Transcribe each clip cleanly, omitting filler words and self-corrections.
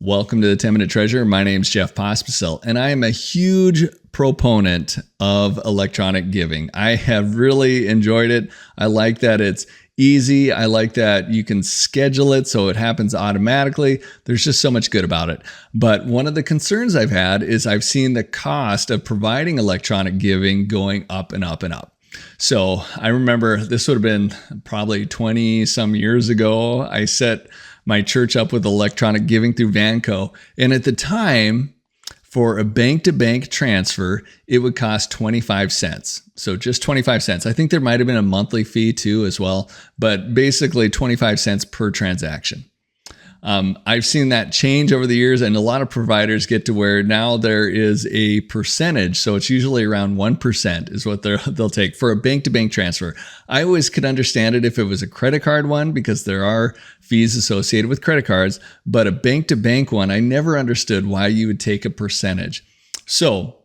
Welcome to the 10-Minute Treasurer. My name is Jeff Pospisil, and I am a huge proponent of electronic giving. I have really enjoyed it. I like that it's easy. I like that you can schedule it so it happens automatically. There's just so much good about it. But one of the concerns I've had is I've seen the cost of providing electronic giving going up and up and up. So I remember this would have been probably 20 some years ago. I set my church up with electronic giving through Vanco. And at the time, for a bank-to-bank transfer, it would cost 25 cents. So just 25 cents. I think there might have been a monthly fee too as well, but basically 25 cents per transaction. I've seen that change over the years, and a lot of providers get to where now there is a percentage. So it's usually around 1% is what they'll take for a bank-to-bank transfer. I always could understand it if it was a credit card one, because there are fees associated with credit cards, but a bank-to-bank one, I never understood why you would take a percentage. So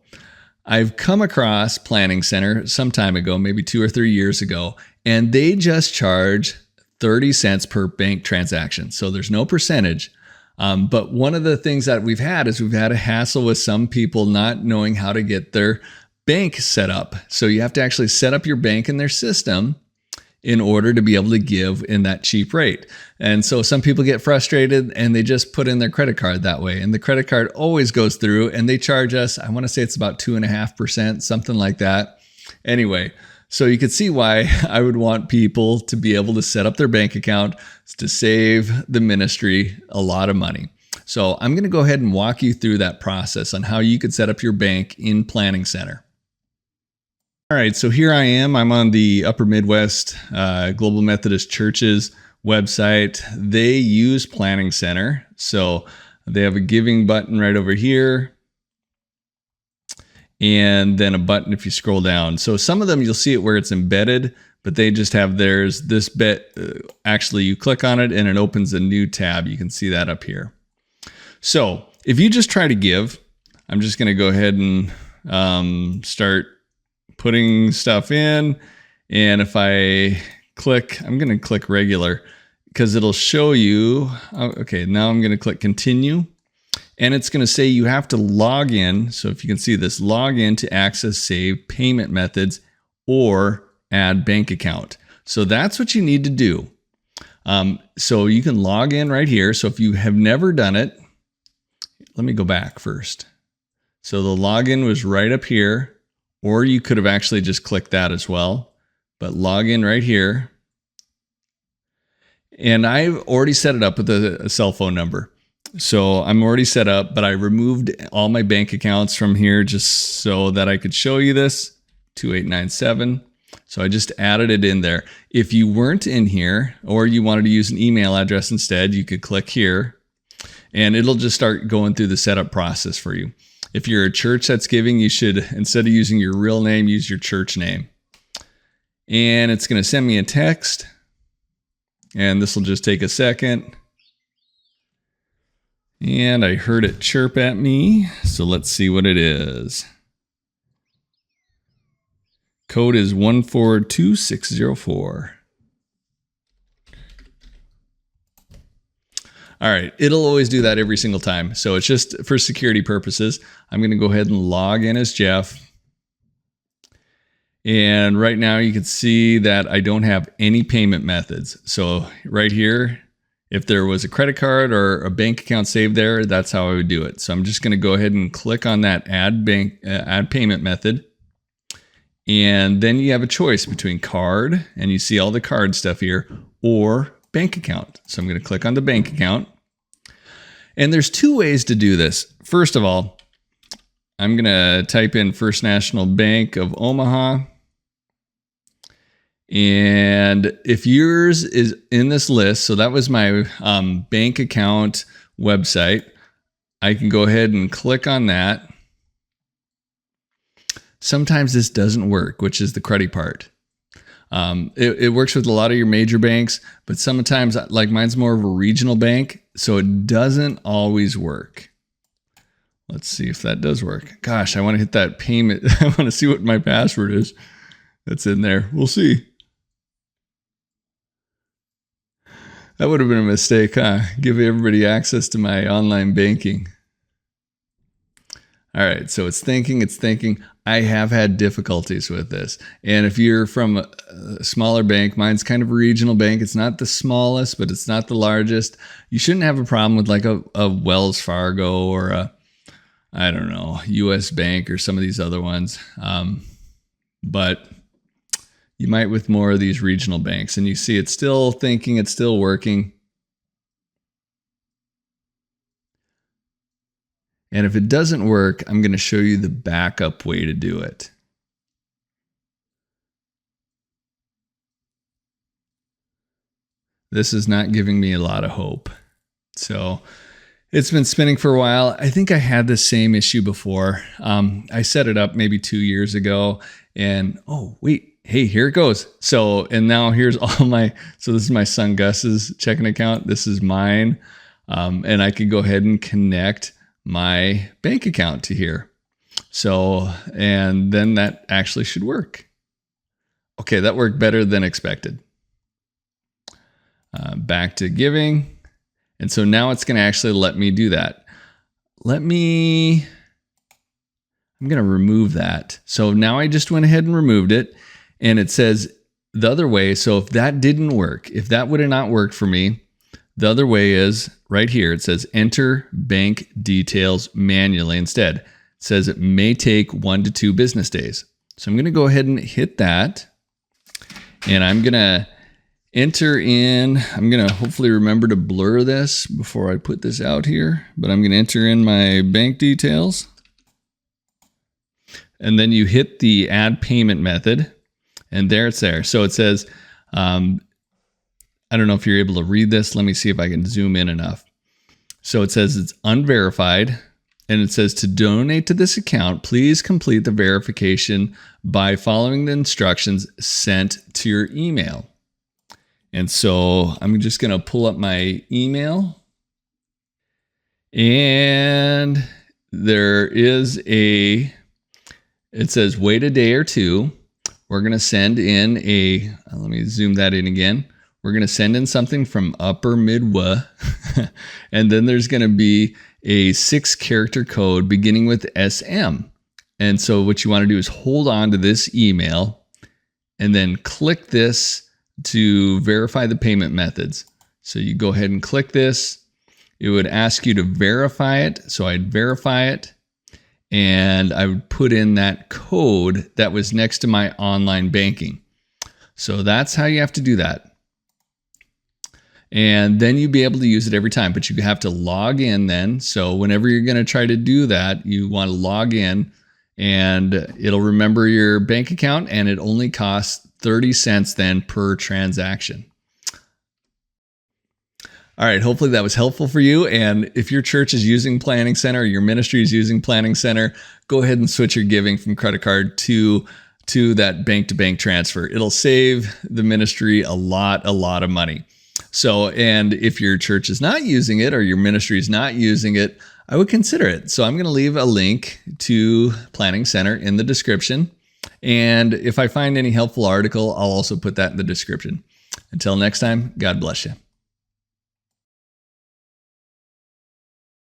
I've come across Planning Center some time ago, maybe 2 or 3 years ago, and they just charge 30 cents per bank transaction. So there's no percentage. But one of the things that we've had is we've had a hassle with some people not knowing how to get their bank set up. So you have to actually set up your bank in their system in order to be able to give in that cheap rate. And so some people get frustrated and they just put in their credit card that way. And the credit card always goes through and they charge us, I want to say it's about 2.5%, something like that. Anyway, so you could see why I would want people to be able to set up their bank account to save the ministry a lot of money. So I'm going to go ahead and walk you through that process on how you could set up your bank in Planning Center. All right, so here I am. I'm on the Upper Midwest Global Methodist Church's website. They use Planning Center. So they have a giving button right over here, and then a button if you scroll down. So some of them you'll see it where it's embedded, but they just have theirs. This bit, actually you click on it and it opens a new tab. You can see that up here. So if you just try to give, I'm just going to go ahead and start putting stuff in. And if I click, I'm going to click regular because it'll show you. Okay, now I'm going to click continue. And it's going to say you have to log in. So if you can see this, log in to access saved payment methods or add bank account. So that's what you need to do. So you can log in right here. So if you have never done it, let me go back first. So the login was right up here, or you could have actually just clicked that as well. But log in right here. And I've already set it up with a cell phone number. So I'm already set up, but I removed all my bank accounts from here just so that I could show you this, 2897. So I just added it in there. If you weren't in here or you wanted to use an email address instead, you could click here and it'll just start going through the setup process for you. If you're a church that's giving, you should, instead of using your real name, use your church name. And it's going to send me a text, and this will just take a second. And I heard it chirp at me, so let's see what it is. Code is 142604. All right, it'll always do that every single time. So it's just for security purposes. I'm going to go ahead and log in as Jeff. And right now you can see that I don't have any payment methods. So right here, if there was a credit card or a bank account saved there, that's how I would do it. So I'm just going to go ahead and click on that add payment method. And then you have a choice between card, and you see all the card stuff here, or bank account. So I'm going to click on the bank account. And there's two ways to do this. First of all, I'm going to type in First National Bank of Omaha. And if yours is in this list, so that was my bank account website, I can go ahead and click on that. Sometimes this doesn't work, which is the cruddy part. It works with a lot of your major banks, but sometimes, like mine's more of a regional bank, so it doesn't always work. Let's see if that does work. Gosh, I want to hit that payment. I want to see what my password is that's in there. We'll see. That would have been a mistake, huh? Give everybody access to my online banking. All right, so it's thinking. I have had difficulties with this. And if you're from a smaller bank, mine's kind of a regional bank. It's not the smallest, but it's not the largest. You shouldn't have a problem with like a Wells Fargo or I don't know, US Bank or some of these other ones. But you might with more of these regional banks. And you see it's still thinking, it's still working. And if it doesn't work, I'm going to show you the backup way to do it. This is not giving me a lot of hope. So it's been spinning for a while. I think I had the same issue before. I set it up maybe 2 years ago and oh, wait, hey, here it goes. So, and now here's all so this is my son Gus's checking account. This is mine. And I could go ahead and connect my bank account to here. So, and then that actually should work. Okay, that worked better than expected. Back to giving. And so now it's going to actually let me do that. I'm going to remove that. So now I just went ahead and removed it. And it says the other way. So if that didn't work, if that would have not worked for me, the other way is right here. It says enter bank details manually instead. It says it may take 1 to 2 business days. So I'm going to go ahead and hit that. And I'm going to enter in, I'm going to hopefully remember to blur this before I put this out here, but I'm going to enter in my bank details. And then you hit the add payment method and there it's there. So it says, I don't know if you're able to read this. Let me see if I can zoom in enough. So it says it's unverified. And it says to donate to this account, please complete the verification by following the instructions sent to your email. And so I'm just going to pull up my email. And there is it says wait a day or two. We're going to send in let me zoom that in again. We're going to send in something from Upper Midwest. And then there's going to be a 6-character code beginning with SM. And so what you want to do is hold on to this email and then click this to verify the payment methods. So you go ahead and click this. It would ask you to verify it. So I'd verify it. And I would put in that code that was next to my online banking. So that's how you have to do that. And then you'll be able to use it every time, but you have to log in then. So whenever you're going to try to do that, you want to log in and it'll remember your bank account and it only costs 30 cents then per transaction. All right, hopefully that was helpful for you. And if your church is using Planning Center or your ministry is using Planning Center, go ahead and switch your giving from credit card to that bank-to-bank transfer. It'll save the ministry a lot of money. So, and if your church is not using it or your ministry is not using it, I would consider it. So I'm going to leave a link to Planning Center in the description. And if I find any helpful article, I'll also put that in the description. Until next time, God bless you.